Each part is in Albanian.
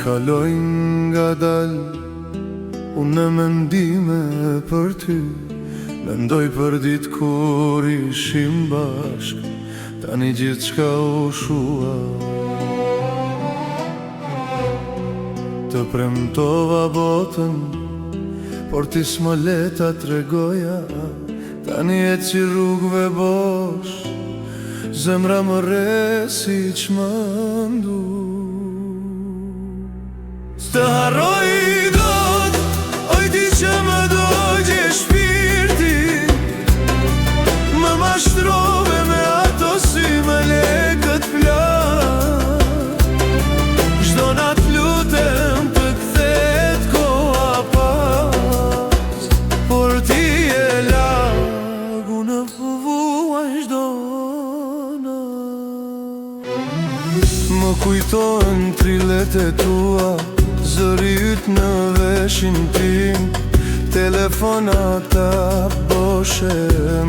Kalojnë nga dal, unë mendime për ty. Mendoj për ditë kur ishim bashk, tani gjithë qka u shua. Të premtova botën, por ti s'ma leta t'regoja. Tani e që rrugve bosh, zemra më resi që më ndu. S'të harroj dot, oj ti që më dogje shpirti. Më mashtrove me ato sy me lekët plak. Çdo nat lutem të kthehet koha pas, por ti e lagu në vuaj çdo nat. Më kujtojnë trillet e tua, zëri yt në veshin tim. Telefonata boshe,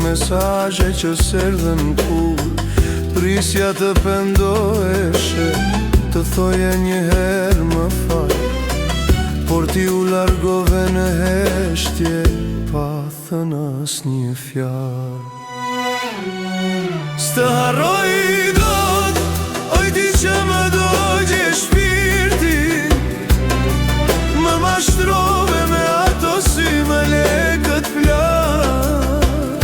mesazhe që s'erdhen kur. Prisja të pendoheshe, të thoje njëherë më fal, por ti u largove në heshtje, pa thënë asnjë fjalë. S'të harroj dot, oj ti që më dogje shpirti. Më mashtrove me ato sy me lekët plak.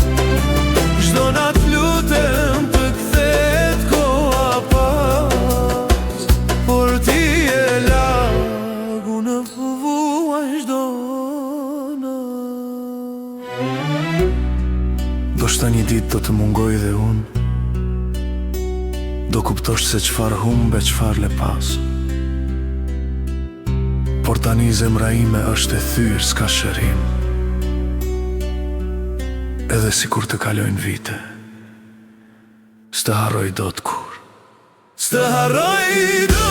Çdo nat lutem të kthehet koha pas, por ti e lagu në vuaj çdo nat. Do shta një ditë do të mungoj dhe unë, do kuptosh se qfar humbe qfar le pas. Por tani zemra ime është e thyrë, s'ka shërim. Edhe si kur të kalojnë vite, s'të harroj dot kur. S'të harroj dot.